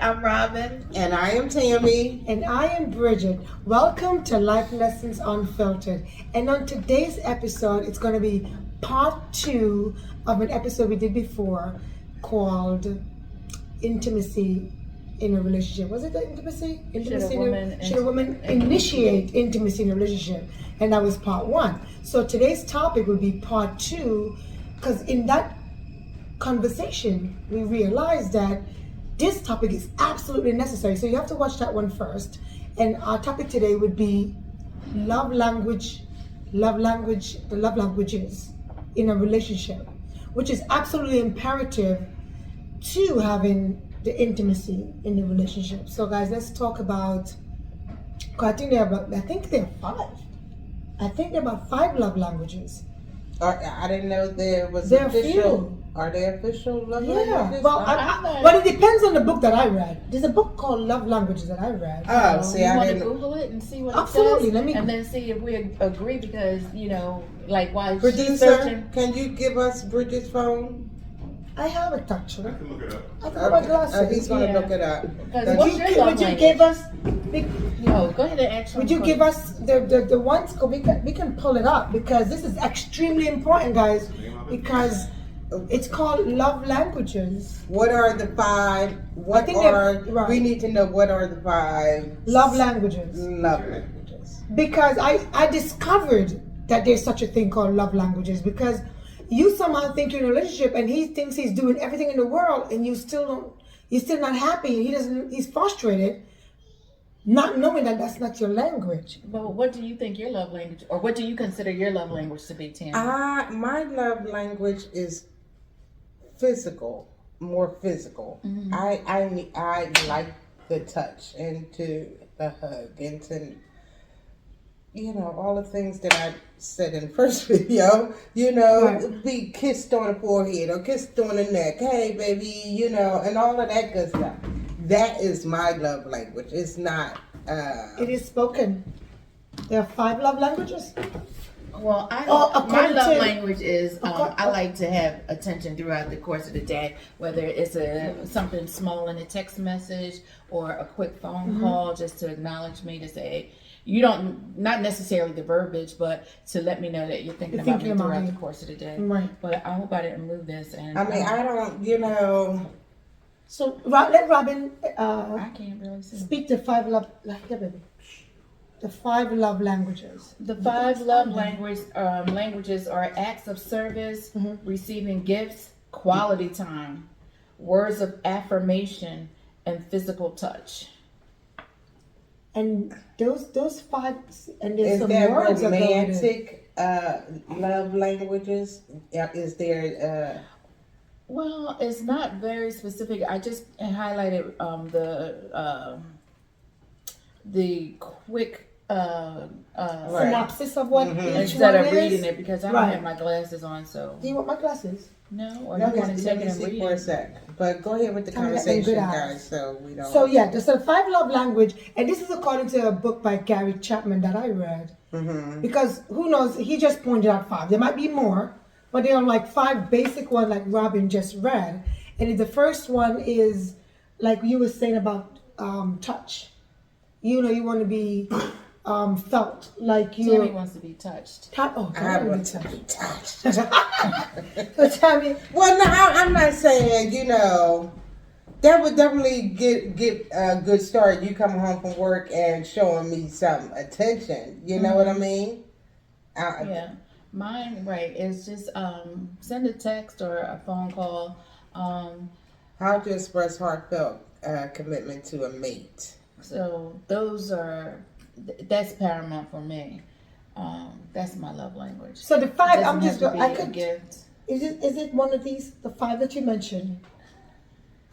I'm Robin. And I am Tammy. And I am Bridget. Welcome to Life Lessons Unfiltered. And on today's episode, it's going to be part 2 of an episode we did before called Intimacy in a Relationship. Was it the intimacy? Should a woman initiate intimacy in a relationship? And that was part 1. So today's topic would be part 2, because in that conversation, we realized that this topic is absolutely necessary. So you have to watch that one first. And our topic today would be the love languages in a relationship, which is absolutely imperative to having the intimacy in the relationship. So guys, let's talk about, I think there are 5. I think there are about 5 love languages. I didn't know there was There are official. few. Are there official love Yeah, languages? well, it depends on the book that I read. There's a book called Love Languages that I read. Oh, see, you I want to didn't. Google it and see what Absolutely, it says, let me- and then see if we agree. Because like while she's Producer, searching, can you give us Bridget's phone? I have it actually. I can look it up. I got my glasses. He's going to Yeah. look it up. Because what's your love Would you language? give us? No, go ahead and ask. Would you give us the ones? We can pull it up because this is extremely important, guys. Because it's called Love Languages. What are the 5? I think right. We need to know what are the 5 Love languages. love languages. Because I discovered that there's such a thing called love languages, because you somehow think you're in a relationship and he thinks he's doing everything in the world and you're still not happy and he's frustrated, not knowing that that's not your language. But what do you think your love language, or what do you consider your love language to be, Tammy? My love language is physical, more physical. Mm-hmm. I like the touch and the hug and to, all the things that I said in the first video, Right. be kissed on the forehead or kissed on the neck. Hey, baby, and all of that good stuff. That is my love language. It's not. It is spoken. There are 5 love languages. Well, my according love to- language is I like to have attention throughout the course of the day, whether it's something small in a text message or a quick phone call, just to acknowledge me, to say, not necessarily the verbiage, but to let me know that you're thinking about me throughout the course of the day. Right. But I hope I didn't move this. And I mean, I don't. So let Robin I can't really see. speak the 5 love. Yeah, baby. The 5 love languages. The 5 love languages are acts of service, receiving gifts, quality time, words of affirmation, and physical touch. And those 5, and there's Is some there words that go with it. romantic love languages? Is there? Well, it's not very specific. I just highlighted the quick synopsis of what each instead one of is. reading it, because I don't Right. have my glasses on. So Do you want my glasses? no, or Let you me, want to let take me it and see read for a it. sec. But go ahead with the Tell me that in conversation, good eyes. guys, so we don't. So yeah, there's a 5 love language, and this is according to a book by Gary Chapman that I read. Because who knows, he just pointed out 5. There might be more, but there are like 5 basic ones like Robin just read. And the first one is like you were saying about touch. You want to be felt like Tammy you. wants to be touched. I God, want to be touched. So Tammy, Well, no, I'm not saying, that would definitely get a good start. You coming home from work and showing me some attention. You know what I mean? Yeah, mine is just send a text or a phone call. How to express heartfelt commitment to a mate. So that's paramount for me. That's my love language. so the 5, Doesn't I'm have just to be I a could. gift. Is it one of these, the 5 that you mentioned?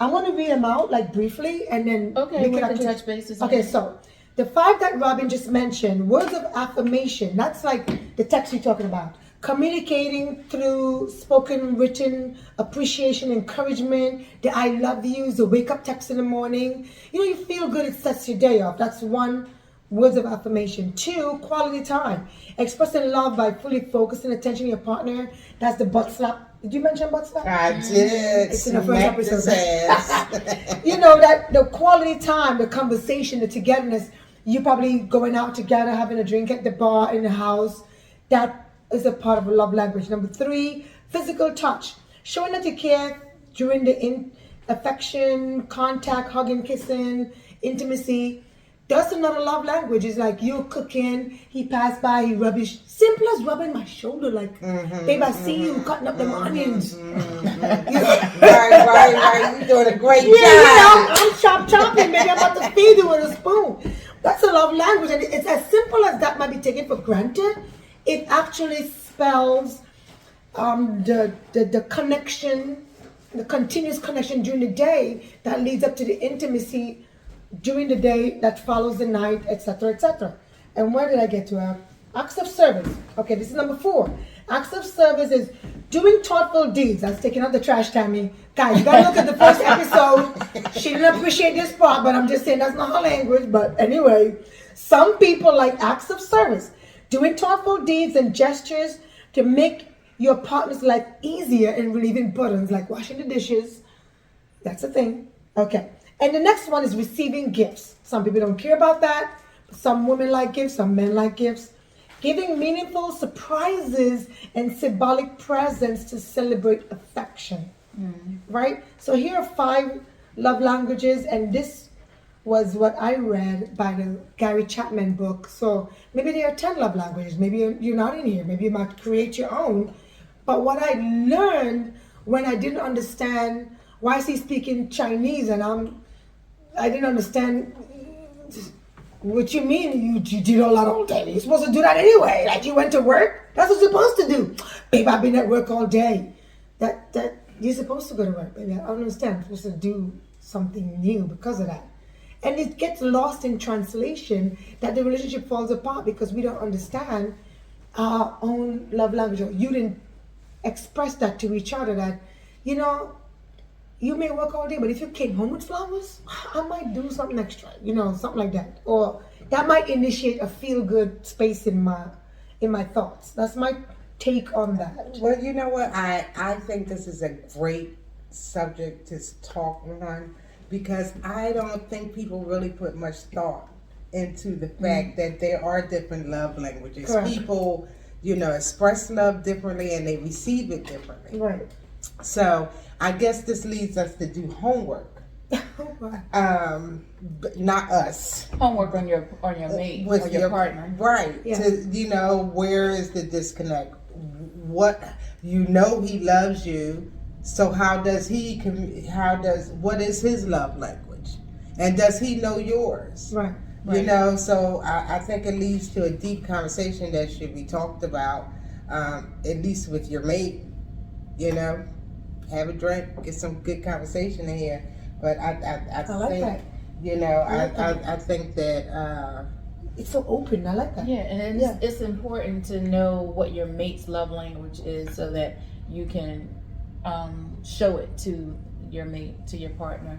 I want to read them out like briefly, and then Okay, we can actually- touch bases. Okay, so the 5 that Robin just mentioned, words of affirmation. That's like the text you're talking about. Communicating through spoken, written appreciation, encouragement, the I love yous, the wake up text in the morning. You feel good. It sets your day off. That's 1. Words of affirmation. 2, quality time. Expressing love by fully focusing attention to your partner. That's the butt slap Did you mention butts back? I did. It's in the first Smack this episode. ass. You know, that the quality time, the conversation, the togetherness, you probably going out together, having a drink at the bar, in the house, that is a part of a love language. Number 3, physical touch. Showing that you care during the affection, contact, hugging, kissing, intimacy. That's another love language. It's like you're cooking, he passed by, he rub his, simple as rubbing my shoulder, like, babe, I see you cutting up them onions. Right. You're doing a great job. I'm chopping, maybe I'm about to feed you with a spoon. That's a love language, and it's as simple as that might be taken for granted. It actually spells the connection, the continuous connection during the day that leads up to the intimacy during the day that follows the night, etc., etc. And where did I get to? Acts of service. Okay, this is number 4. Acts of service is doing thoughtful deeds. I was taking out the trash, Tammy. Guys, you gotta look at the first episode. She didn't appreciate this part, but I'm just saying that's not her language. But anyway, some people like acts of service, doing thoughtful deeds and gestures to make your partner's life easier and relieving burdens, like washing the dishes. That's a thing. Okay. And the next one is receiving gifts. Some people don't care about that. Some women like gifts, some men like gifts. Giving meaningful surprises and symbolic presents to celebrate affection. Right? So here are 5 love languages, and this was what I read by the Gary Chapman book. So maybe there are 10 love languages. Maybe you're not in here. Maybe you might create your own. But what I learned when I didn't understand why is he speaking Chinese, and I didn't understand what you mean. You did all that all day. You're supposed to do that anyway. Like you went to work. That's what you're supposed to do. Babe, I've been at work all day. That you're supposed to go to work, baby. I don't understand. I'm supposed to do something new because of that. And it gets lost in translation that the relationship falls apart because we don't understand our own love language. Or you didn't express that to each other that, you know, you may work all day, but if you came home with flowers, I might do something extra, you know, something like that. Or that might initiate a feel-good space in my thoughts. That's my take on that. Well, you know what? I think this is a great subject to talk on because I don't think people really put much thought into the fact that there are different love languages. Correct. People, you know, express love differently and they receive it differently. Right. So I guess this leads us to do homework. But not us. Homework on your mate or your partner. Right. Yeah. To, you know, where is the disconnect? What, you know, he loves you. So what is his love language? And does he know yours? Right. You know, so I think it leads to a deep conversation that should be talked about, at least with your mate, you know. Have a drink, get some good conversation in here. But I like think, that. you know, I think that... It's so open. I like that. Yeah, and it's important to know what your mate's love language is so that you can show it to your mate, to your partner.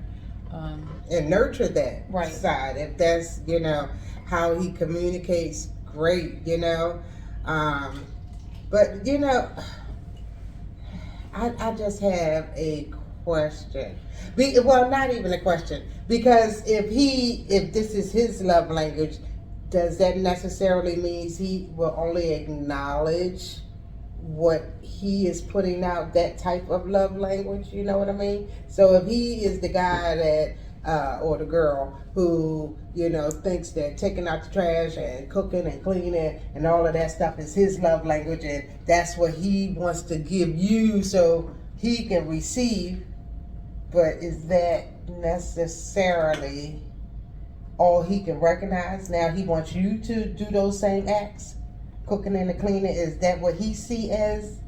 And nurture that Right. side. If that's, you know, how he communicates, great, you know. But, you know... I just have a question. Well, not even a question. Because if this is his love language, does that necessarily mean he will only acknowledge what he is putting out, that type of love language? You know what I mean? So if he is the guy that, or the girl who, you know, thinks that taking out the trash and cooking and cleaning and all of that stuff is his love language and that's what he wants to give you so he can receive, but is that necessarily all he can recognize? Now he wants you to do those same acts, cooking and cleaning. Is that what he see as,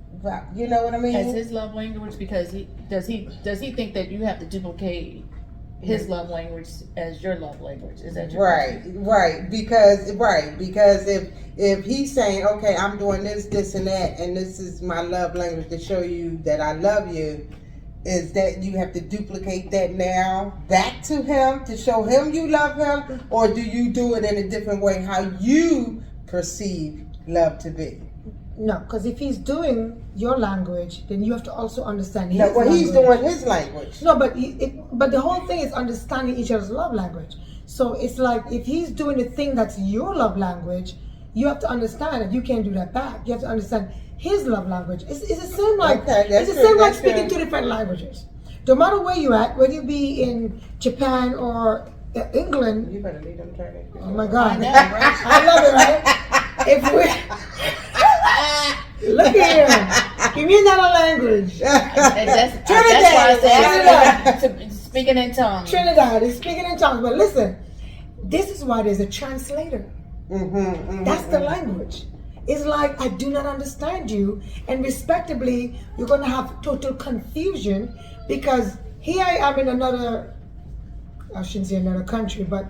you know what I mean? As his love language, because does he think that you have to duplicate his love language as your love language? Is that your question? Right. Because if he's saying, okay, I'm doing this and that, and this is my love language to show you that I love you, is that you have to duplicate that now back to him to show him you love him, or do you do it in a different way how you perceive love to be? No, because if he's doing your language, then you have to also understand his No, well, he's language. doing his language. No, but the whole thing is understanding each other's love language. So it's like if he's doing the thing that's your love language, you have to understand that you can't do that back. You have to understand his love language. It's the same like Okay, that's it's the true, same like that's speaking true. two different languages. No matter where you at, whether you be in Japan or England. You better leave them turning. Oh my God, I know, right? I love it, right? If we look here, give me another language. And that's why I said speaking in tongues. Trinidad is speaking in tongues, but listen, this is why there's a translator. That's the language. It's like I do not understand you, and respectively, you're gonna have total confusion because here I am in another, I shouldn't say another country, but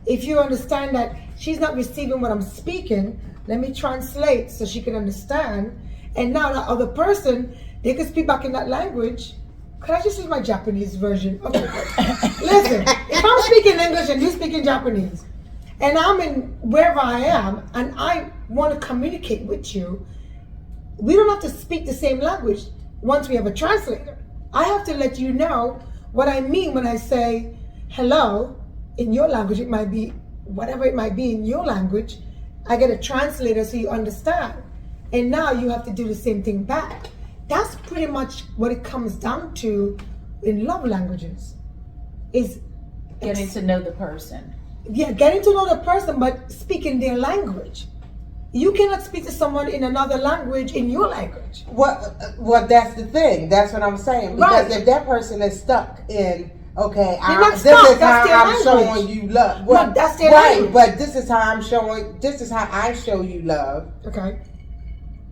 if you understand that she's not receiving what I'm speaking, let me translate so she can understand. And now that other person, they can speak back in that language. Could I just use my Japanese version? Okay. Listen, if I'm speaking English and you speaking Japanese, and I'm in wherever I am, and I want to communicate with you, we don't have to speak the same language once we have a translator. I have to let you know what I mean when I say hello in your language. It might be whatever it might be in your language. I get a translator so you understand. And now you have to do the same thing back. That's pretty much what it comes down to in love languages. Is Getting to know the person. yeah, getting to know the person, but speaking their language. You cannot speak to someone in another language in your language. Well, that's the thing. That's what I'm saying. Because Right. if that person is stuck in, okay, not this stuck, is that's their how I'm language. showing you love. No, that's their right, language. but this is how this is how I show you love. Okay.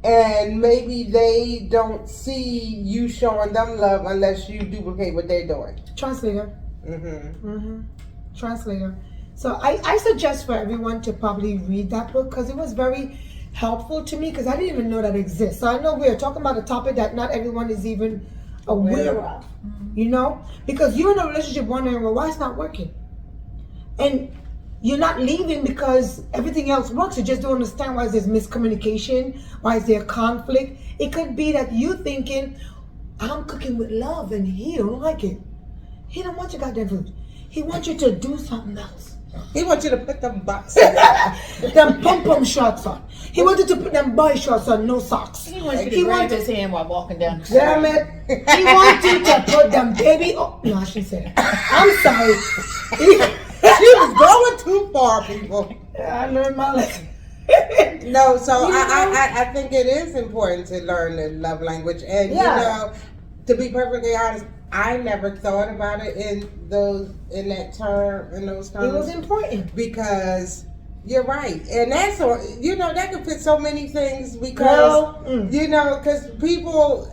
And maybe they don't see you showing them love unless you duplicate what they're doing. Translator. Mm-hmm. Translator. So I suggest for everyone to probably read that book because it was very helpful to me because I didn't even know that exists. So I know we're talking about a topic that not everyone is even aware of. You know? Because you're in a relationship wondering, well, why it's not working? And you're not leaving because everything else works. You just don't understand why there's miscommunication, why is there conflict. It could be that you thinking, I'm cooking with love and he don't like it. He don't want your goddamn food. He wants you to do something else. He wants you to put them butts. Them pom-pom shorts on. He wanted to put them boy shorts on, no socks. He wants you to grab his hand while walking down the street. Damn it. He wants you to put them baby, oh, no, I shouldn't say that. I'm sorry. She was going too far, people. I learned my lesson. No, so You know? I think it is important to learn the love language. And, Yeah. you know, to be perfectly honest, I never thought about it in those It terms. was important. Because you're right. And that's, you know, that could fit so many things because, Girl, you know, because people,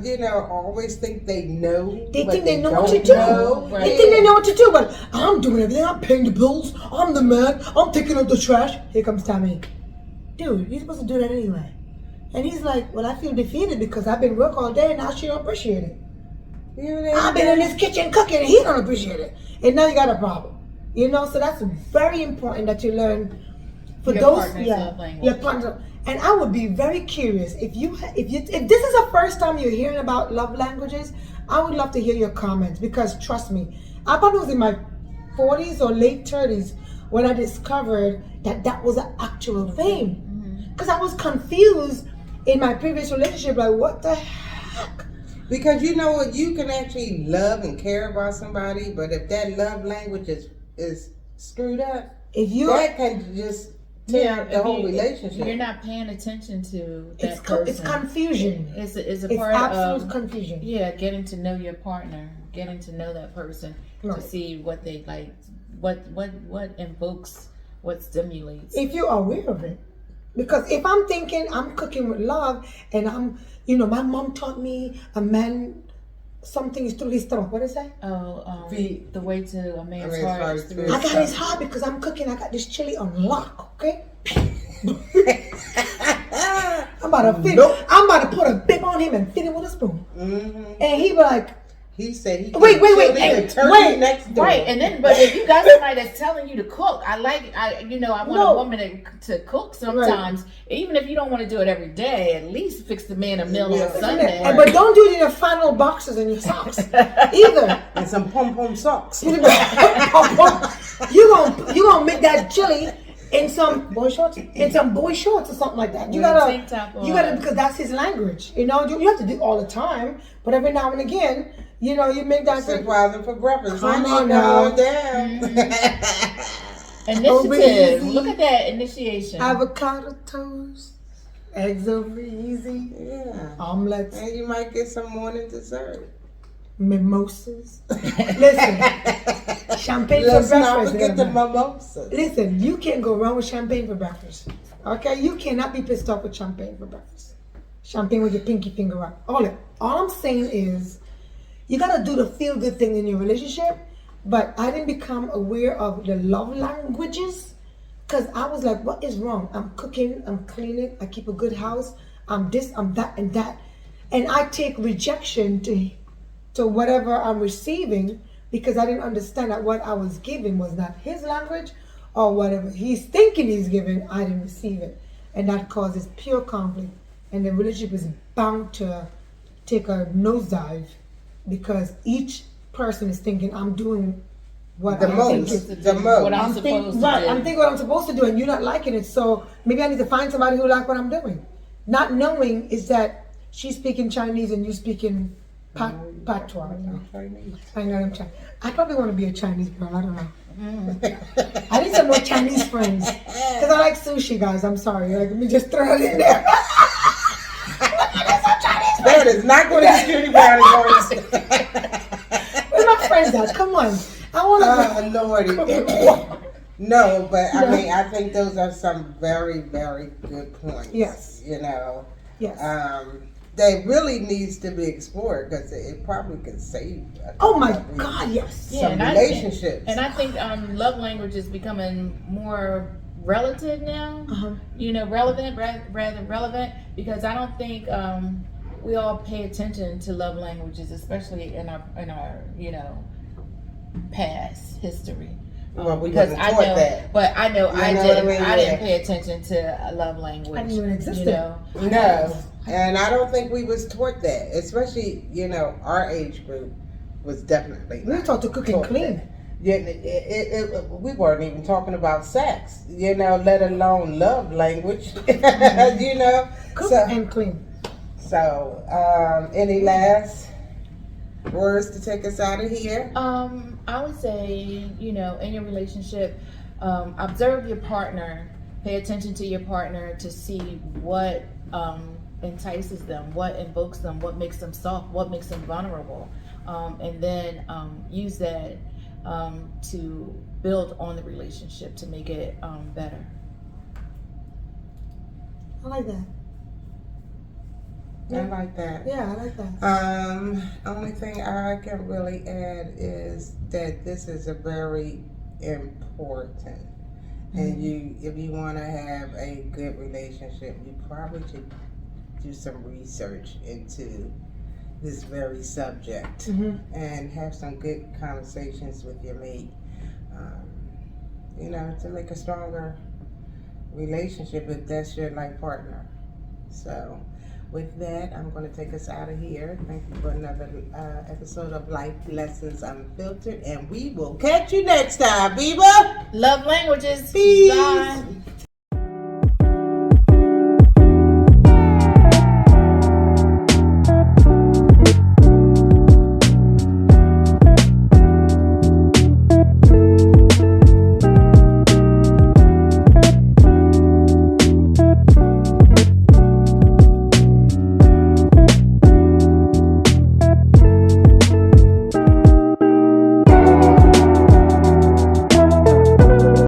you know, always think they know. They but think they know what to do. know. Right. They think they know what to do, but I'm doing everything. I'm paying the bills. I'm the man. I'm taking out the trash. Here comes Tommy. Dude, you're supposed to do that anyway. And he's like, well, I feel defeated because I've been work all day and now she don't appreciate it. I've been in this kitchen cooking and he don't appreciate it. And now you got a problem. You know, so that's very important that you learn for Your those partner's love language. your partner. And I would be very curious if this is the first time you're hearing about love languages, I would love to hear your comments because trust me, I probably was in my 40s or late 30s when I discovered that was an actual thing. Because I was confused in my previous relationship, like what the heck? Because you know what, you can actually love and care about somebody, but if that love language is screwed up, If you that can just tear up the whole relationship. You're not paying attention to that it's person. confusion. It's a It's part absolute of confusion. getting to know your partner, getting to know that person to Right. see what they like, what invokes, what stimulates. If you're aware of it. Because if I'm thinking I'm cooking with love and I'm, you know, my mom taught me a man, something is through his stomach. What is that? The way to a man's man's heart heart is is through through I his got his stomach. heart because I'm cooking. I got this chili on lock, okay? I'm about to put a bib on him and feed him with a spoon. Mm-hmm. And he be like, He said he Wait, can wait, chili hey, the turkey wait. next door. Right, and then but if you got somebody that's telling you to cook, I want No. a woman to cook sometimes. Even if you don't want to do it every day, at least fix the man a meal Yeah. on Sunday. And, but don't do it in your flannel boxes and your socks either. And some pom-pom socks. You gonna make that chili in some boy shorts, or something like that. You With a gotta, tank top on. because that's his language. You know, you have to do it all the time, but every now and again, you know, you make that. Surprising for breakfast. Come Honey, on now. go down. Initiative. easy. Look at that initiation. Avocado toast, eggs over easy, Yeah. omelets, And you might get some morning dessert. mimosas. Listen, champagne Let's for not breakfast. forget the everybody. mimosas. Listen, you can't go wrong with champagne for breakfast. Okay, you cannot be pissed off with champagne for breakfast. Champagne with your pinky finger up. All I'm saying is, you gotta do the feel good thing in your relationship. But I didn't become aware of the love languages because I was like, what is wrong? I'm cooking, I'm cleaning, I keep a good house, I'm this, I'm that, and that, and I take rejection to whatever I'm receiving because I didn't understand that what I was giving was not his language or whatever he's thinking he's giving, I didn't receive it. And that causes pure conflict. And the relationship is bound to take a nosedive because each person is thinking, I'm doing what The I most. think is The most. What I'm I'm supposed to do. I'm thinking what I'm supposed to do, and you're not liking it. So maybe I need to find somebody who like what I'm doing. Not knowing is that she's speaking Chinese and you speaking patois. Chinese. I know I'm Chinese. I probably want to be a Chinese girl. I don't know. I need some more Chinese friends because I like sushi, guys. I'm sorry. Like, let me just throw it in there. That is not going to get you any brownie points. Where my friends at? Come on. I want to. Lordy. No, but I mean, I think those are some very, very good points. Yes. You know, Yes. that really needs to be explored because it probably could save. Oh my God, yes. Some and relationships. I think love language is becoming more relative now. Uh-huh. Relevant rather relevant because I don't think we all pay attention to love languages, especially in our past history. Well, we Because wasn't I taught know, that. but I know You I know didn't. what I mean? I didn't Yeah. pay attention to a love language. I didn't even exist You there. know, No, and I don't think we was taught that. Especially, our age group was definitely. We were not taught to cook and taught clean. that. Yeah, we weren't even talking about sex, let alone love language, Cook So, and clean. any last words to take us out of here? I would say, in your relationship, observe your partner, pay attention to your partner to see what entices them, what invokes them, what makes them soft, what makes them vulnerable, and then use that to build on the relationship to make it better. I like that. I like that. Yeah, I like that. Only thing I can really add is that this is a very important, and if you want to have a good relationship, you probably should do some research into this very subject and have some good conversations with your mate, to make a stronger relationship if that's your life partner. So with that, I'm going to take us out of here. Thank you for another episode of Life Lessons Unfiltered, and we will catch you next time, Biba. Love languages. Peace. Bye.